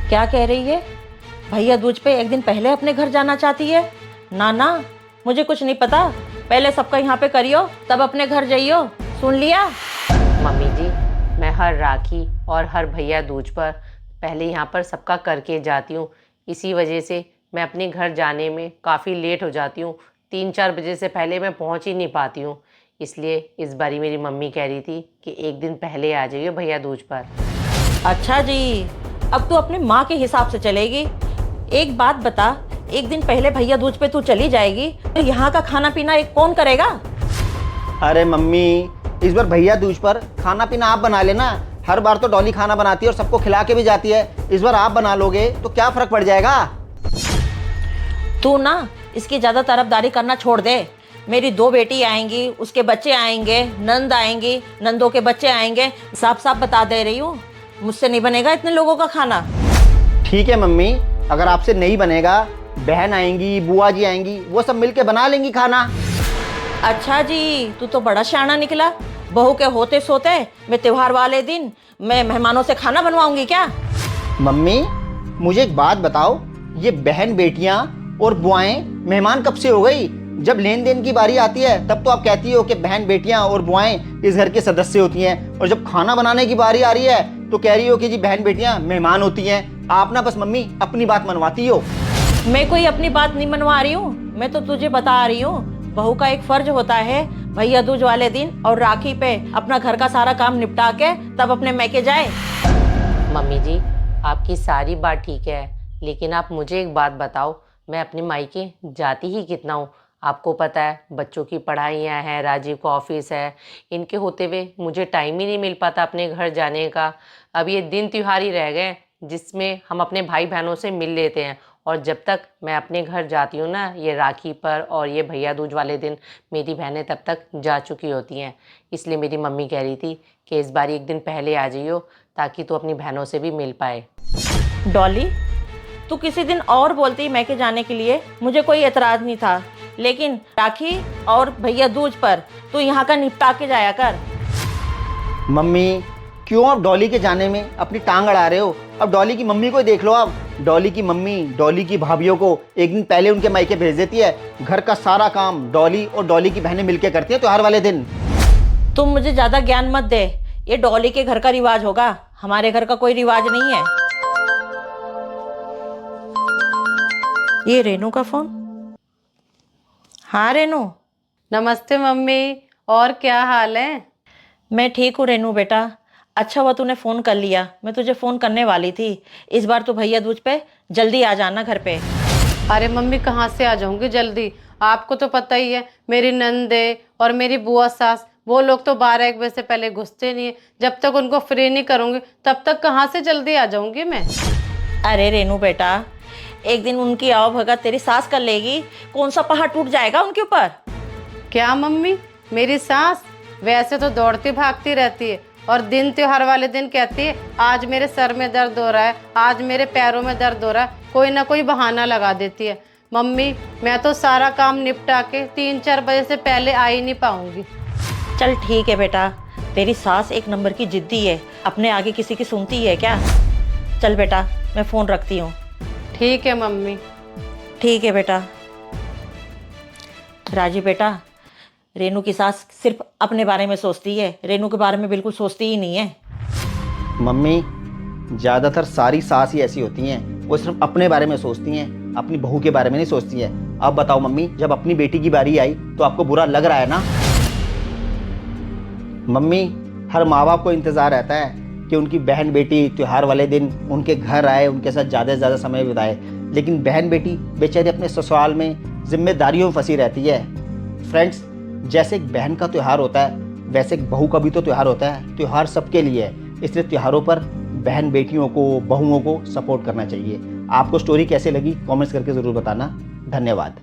क्या कह रही है? भैया दूज पे एक दिन पहले अपने घर जाना चाहती है? ना ना, मुझे कुछ नहीं पता। पहले सबका यहाँ पे करियो, तब अपने घर जाइयो। सुन लिया? मम्मी जी, मैं हर राखी और हर भैया दूज पर पहले यहाँ पर सबका करके जाती हूँ। इसी वजह से मैं अपने घर जाने में काफ़ी लेट हो जाती हूँ। 3-4 बजे से पहले मैं पहुँच ही नहीं पाती हूँ। इसलिए इस बारी मेरी मम्मी कह रही थी कि एक दिन पहले आ जाइए भैया दूज पर। अच्छा जी, अब तू अपने माँ के हिसाब से चलेगी। एक बात बता, एक दिन पहले भैया दूज पे तू चली जाएगी तो यहाँ का खाना पीना एक कौन करेगा? अरे मम्मी, इस बार भैया दूज पर खाना पीना आप बना लेना। हर बार तो डॉली खाना बनाती है और सबको खिला के भी जाती है। इस बार आप बना लोगे तो क्या फर्क पड़ जाएगा? तू ना इसकी ज्यादा तरफदारी करना छोड़ दे। मेरी 2 बेटी आएंगी, उसके बच्चे आएंगे, नंद आएंगी, नंदों के बच्चे आएंगे। साफ साफ बता दे रही हूँ, मुझसे नहीं बनेगा इतने लोगों का खाना। ठीक है मम्मी, अगर आपसे नहीं बनेगा, बहन आएंगी, बुआ जी आएंगी, वो सब मिलके बना लेंगी खाना। अच्छा जी, तू तो बड़ा शाना निकला। बहू के होते सोते मैं त्योहार वाले दिन मैं मेहमानों से खाना बनवाऊंगी क्या? मम्मी, मुझे एक बात बताओ, ये बहन बेटियां और बुआएं मेहमान कब से हो गई? जब लेन देन की बारी आती है तब तो आप कहती हो कि बहन बेटियां और बुआएं इस घर के सदस्य होती हैं, और जब खाना बनाने की बारी आ रही है तो कह रही हो कि जी बहन बेटियां मेहमान होती हैं। आप ना बस मम्मी अपनी बात मनवाती हो। मैं कोई अपनी बात नहीं मनवा रही हूँ, मैं तो तुझे बता रही हूँ। बहू का एक फर्ज होता है भैया दूज वाले दिन और राखी पे अपना घर का सारा काम निपटा के तब अपने मैके जाए। मम्मी जी, आपकी सारी बात ठीक है, लेकिन आप मुझे एक बात बताओ, मैं अपने मायके जाती ही कितना हूँ? आपको पता है बच्चों की पढ़ाइयाँ हैं, राजीव का ऑफिस है, इनके होते हुए मुझे टाइम ही नहीं मिल पाता अपने घर जाने का। अब ये दिन त्योहार ही रह गए जिसमें हम अपने भाई बहनों से मिल लेते हैं, और जब तक मैं अपने घर जाती हूँ ना, ये राखी पर और ये भैया दूज वाले दिन मेरी बहनें तब तक जा चुकी होती हैं। इसलिए मेरी मम्मी कह रही थी कि इस बार एक दिन पहले आ जाइयो ताकि तू अपनी बहनों से भी मिल पाए। डॉली, तू किसी दिन और बोलती मैके जाने के लिए, मुझे कोई एतराज़ नहीं था, लेकिन राखी और भैया दूज पर तू यहाँ का निपटा के जाया कर। मम्मी, क्यों आप डॉली के जाने में अपनी टांग अड़ा रहे हो? अब डॉली की मम्मी को देख लो। आप डॉली की मम्मी डॉली की भाभीियों को एक दिन पहले उनके मायके भेज देती है। घर का सारा काम डॉली और डॉली की बहनें मिलकर करती हैं त्योहार वाले दिन। तुम मुझे ज़्यादा ज्ञान मत दे, ये डॉली के घर का रिवाज होगा, हमारे घर का कोई रिवाज नहीं है। ये रेनू का फोन। हाँ रेनू। नमस्ते मम्मी, और क्या हाल है? मैं ठीक हूँ रेनू बेटा। अच्छा हुआ तूने फ़ोन कर लिया, मैं तुझे फ़ोन करने वाली थी। इस बार तो भैया दूज पे जल्दी आ जाना घर पे। अरे मम्मी, कहाँ से आ जाऊंगी जल्दी? आपको तो पता ही है, मेरी नंदे और मेरी बुआ सास, वो लोग तो 12-1 बजे से पहले घुसते नहीं है। जब तक उनको फ्री नहीं करूंगी तब तक कहाँ से जल्दी आ जाऊंगी मैं? अरे रेनू बेटा, एक दिन उनकी आओ भगत तेरी सास कर लेगी, कौन सा पहाड़ टूट जाएगा उनके ऊपर? क्या मम्मी, मेरी सास वैसे तो दौड़ती भागती रहती है, और दिन त्योहार वाले दिन कहती है आज मेरे सर में दर्द हो रहा है, आज मेरे पैरों में दर्द हो रहा है, कोई ना कोई बहाना लगा देती है। मम्मी, मैं तो सारा काम निपटा के 3-4 बजे से पहले आ ही नहीं पाऊंगी। चल ठीक है बेटा, तेरी सास एक नंबर की जिद्दी है, अपने आगे किसी की सुनती है क्या? चल बेटा, मैं फ़ोन रखती हूँ। ठीक है मम्मी। ठीक है बेटा। राजी बेटा, रेनू की सास सिर्फ अपने बारे में सोचती है, रेनू के बारे में बिल्कुल सोचती ही नहीं है। मम्मी, ज़्यादातर सारी सास ही ऐसी होती हैं, वो सिर्फ अपने बारे में सोचती हैं, अपनी बहू के बारे में नहीं सोचती हैं। अब बताओ मम्मी, जब अपनी बेटी की बारी आई तो आपको बुरा लग रहा है ना? मम्मी, हर माँ बाप को इंतज़ार रहता है कि उनकी बहन बेटी त्योहार वाले दिन उनके घर आए, उनके साथ ज़्यादा से ज़्यादा समय बिताए, लेकिन बहन बेटी बेचारी अपने ससुराल में जिम्मेदारियों में फंसी रहती है। फ्रेंड्स, जैसे एक बहन का त्यौहार होता है वैसे एक बहू का भी तो त्यौहार होता है। त्यौहार सबके लिए है, इसलिए त्योहारों पर बहन बेटियों को, बहुओं को सपोर्ट करना चाहिए। आपको स्टोरी कैसे लगी कमेंट्स करके ज़रूर बताना। धन्यवाद।